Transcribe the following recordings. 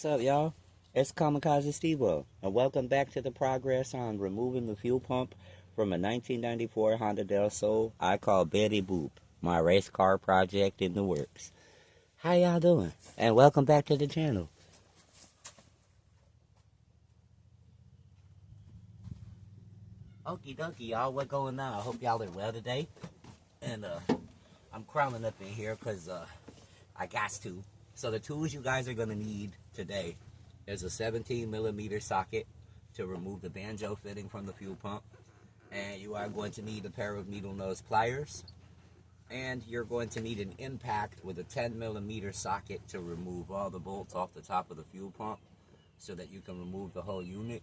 What's up, y'all? It's Kamakazi Steve, and welcome back to the progress on removing the fuel pump from a 1994 Honda DelSol I call Betty Boop, my race car project in the works. How y'all doing? And welcome back to the channel. Okie dokie, y'all, what going on? I hope y'all are well today. And I'm crawling up in here because I got to. So the tools you guys are going to need today is a 17mm socket to remove the banjo fitting from the fuel pump. And you are going to need a pair of needle nose pliers. And you're going to need an impact with a 10mm socket to remove all the bolts off the top of the fuel pump so that you can remove the whole unit.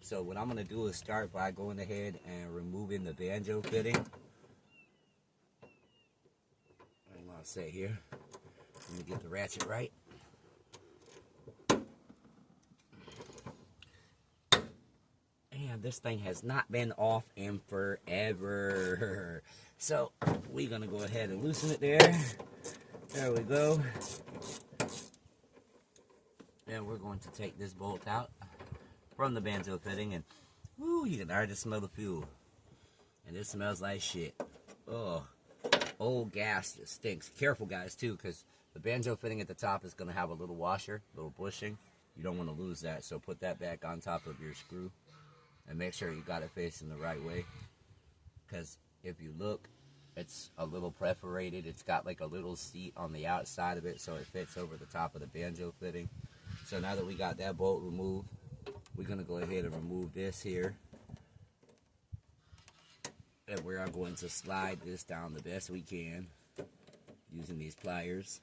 So what I'm going to do is start by going ahead and removing the banjo fitting. I'm going to say here. Let me get the ratchet right. And this thing has not been off in forever. So we're going to go ahead and loosen it there. There we go. And we're going to take this bolt out from the banjo fitting. And woo, you can already smell the fuel. And it smells like shit. Oh, old gas just stinks. Careful, guys, too, because the banjo fitting at the top is going to have a little washer, a little bushing. You don't want to lose that, so put that back on top of your screw. And make sure you got it facing the right way. Because if you look, it's a little perforated. It's got like a little seat on the outside of it, so it fits over the top of the banjo fitting. So now that we got that bolt removed, we're going to go ahead and remove this here. And we are going to slide this down the best we can using these pliers.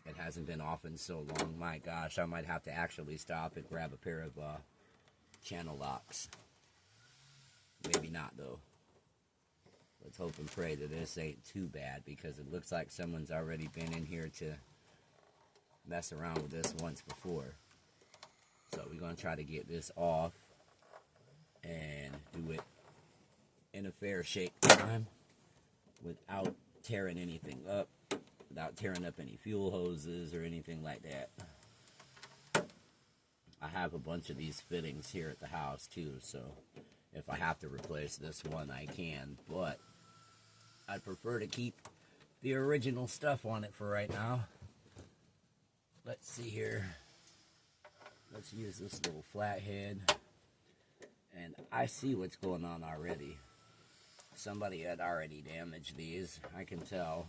It hasn't been off in so long. My gosh, I might have to actually stop and grab a pair of channel locks. Maybe not, though. Let's hope and pray that this ain't too bad, because it looks like someone's already been in here to mess around with this once before. So we're going to try to get this off and do it in a fair shake time without tearing anything up, without tearing up any fuel hoses or anything like that. I have a bunch of these fittings here at the house too, so if I have to replace this one, I can, but I'd prefer to keep the original stuff on it for right now. Let's see here. Let's use this little flathead. And I see what's going on already. Somebody had already damaged these. I can tell.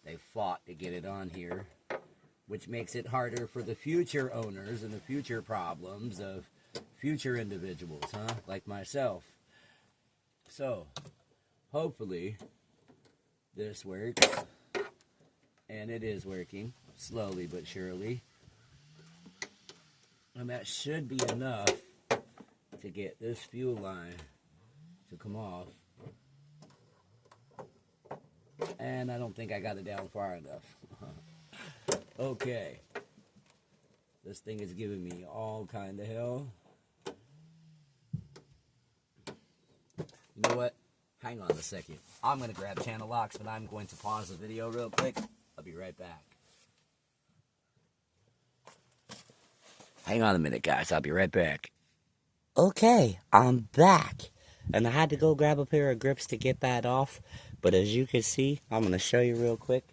They fought to get it on here, which makes it harder for the future owners and the future problems of future individuals, huh? Like myself. So, hopefully, this works. And it is working, slowly but surely. And that should be enough to get this fuel line to come off. And I don't think I got it down far enough. Okay. This thing is giving me all kind of hell. You know what? Hang on a second. I'm going to grab channel locks, but I'm going to pause the video real quick. I'll be right back. Hang on a minute, guys. I'll be right back. Okay, I'm back. And I had to go grab a pair of grips to get that off. But as you can see, I'm going to show you real quick.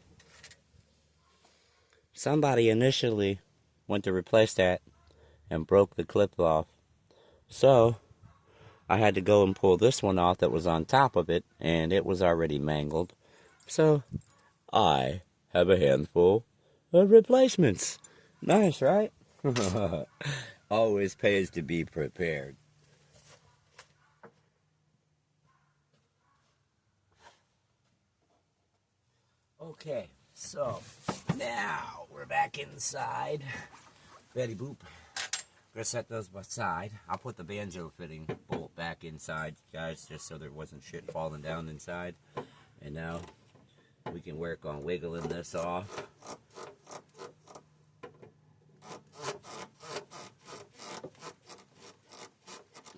Somebody initially went to replace that and broke the clip off. So, I had to go and pull this one off that was on top of it, and it was already mangled. So, I have a handful of replacements. Nice, right? Always pays to be prepared. Okay, so now we're back inside. Betty Boop. Gonna set those aside. I'll put the banjo fitting bolt back inside, guys, just so there wasn't shit falling down inside. And now we can work on wiggling this off.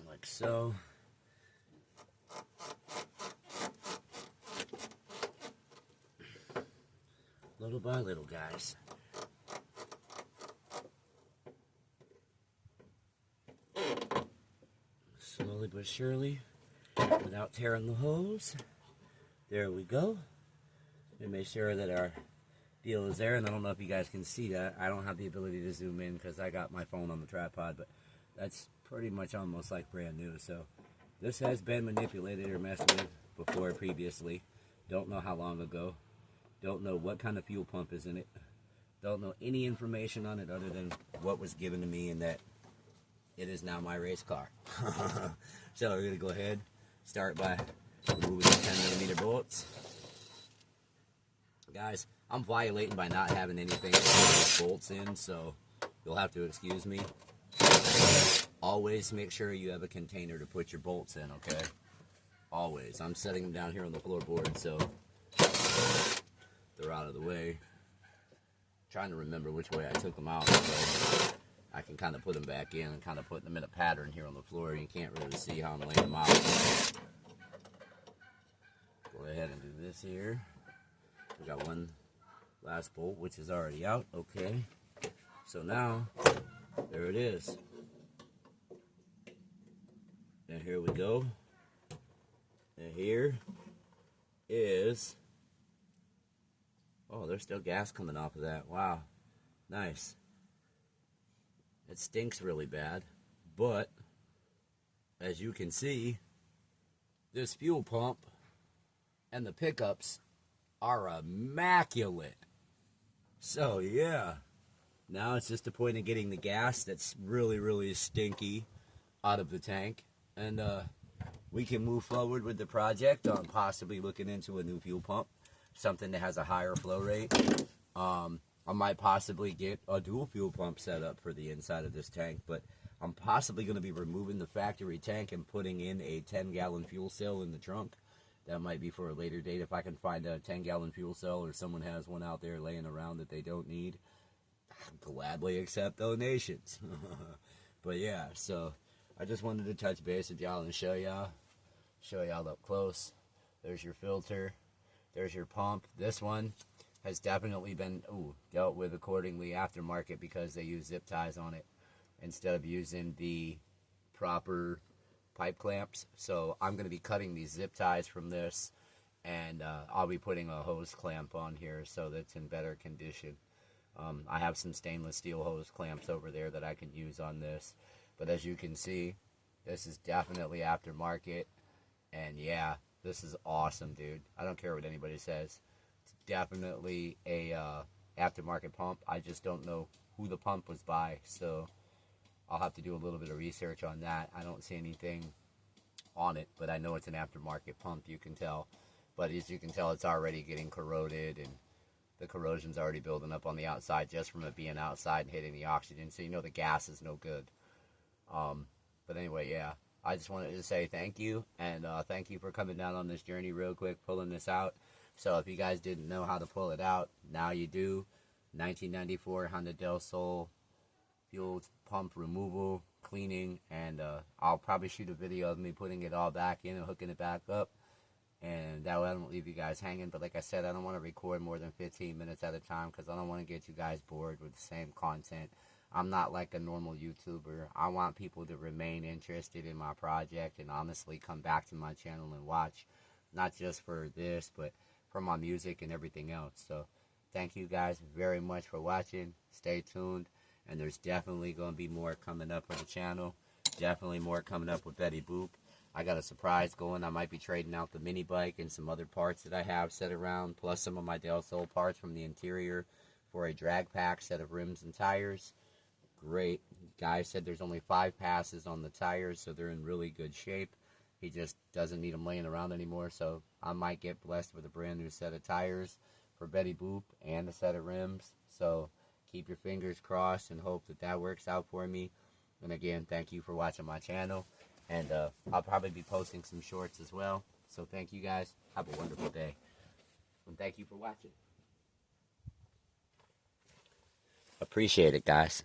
Like so. Little by little, guys. slowly but surely, without tearing the hose. There we go. And make sure that our deal is there. And I don't know if you guys can see that. I don't have the ability to zoom in because I got my phone on the tripod, but that's pretty much almost like brand new. So this has been manipulated or messed with before previously. Don't know how long ago. Don't know what kind of fuel pump is in it. Don't know any information on it other than what was given to me, and that it is now my race car. So we're going to go ahead, start by removing the 10mm bullets. Guys, I'm violating by not having anything to put bolts in, so you'll have to excuse me. Always make sure you have a container to put your bolts in, okay? Always. I'm setting them down here on the floorboard, so they're out of the way. Trying to remember which way I took them out, so I can kind of put them back in and kind of put them in a pattern here on the floor. You can't really see how I'm laying them out. Go ahead and do this here. We got one last bolt, which is already out. Okay. So now, there it is. And here we go. And here is... Oh, there's still gas coming off of that. Wow. Nice. It stinks really bad. But, as you can see, this fuel pump and the pickups are immaculate. So, yeah. Now it's just a point of getting the gas that's really, really stinky out of the tank. And we can move forward with the project on possibly looking into a new fuel pump. Something that has a higher flow rate. I might possibly get a dual fuel pump set up for the inside of this tank, but I'm possibly going to be removing the factory tank and putting in a 10-gallon fuel cell in the trunk. That might be for a later date. If I can find a 10-gallon fuel cell or someone has one out there laying around that they don't need, I'll gladly accept donations. But yeah, so I just wanted to touch base with y'all and show y'all up close. There's your filter. There's your pump. This one has definitely been dealt with accordingly aftermarket because they use zip ties on it instead of using the proper pipe clamps. So I'm going to be cutting these zip ties from this, and I'll be putting a hose clamp on here so that it's in better condition. I have some stainless steel hose clamps over there that I can use on this. But as you can see, this is definitely aftermarket, and yeah, this is awesome, dude. I don't care what anybody says. It's definitely a aftermarket pump. I just don't know who the pump was by, so I'll have to do a little bit of research on that. I don't see anything on it, but I know it's an aftermarket pump, you can tell. But as you can tell, it's already getting corroded, and the corrosion's already building up on the outside just from it being outside and hitting the oxygen, so you know the gas is no good. But anyway, yeah. I just wanted to say thank you, and thank you for coming down on this journey real quick, pulling this out. So if you guys didn't know how to pull it out, now you do. 1994 Honda DelSol fuel pump removal, cleaning, and I'll probably shoot a video of me putting it all back in and hooking it back up, and that way I don't leave you guys hanging. But like I said, I don't want to record more than 15 minutes at a time because I don't want to get you guys bored with the same content. I'm not like a normal YouTuber. I want people to remain interested in my project and honestly come back to my channel and watch, not just for this, but for my music and everything else. So thank you guys very much for watching. Stay tuned, and there's definitely going to be more coming up for the channel. Definitely more coming up with Betty Boop. I got a surprise going. I might be trading out the mini bike and some other parts that I have set around, plus some of my DelSol parts from the interior for a drag pack set of rims and tires. Great. Guy said there's only 5 passes on the tires, so they're in really good shape. He just doesn't need them laying around anymore, so I might get blessed with a brand new set of tires for Betty Boop and a set of rims. So keep your fingers crossed and hope that that works out for me. And again, thank you for watching my channel, and I'll probably be posting some shorts as well. So thank you guys. Have a wonderful day, and thank you for watching. Appreciate it, guys.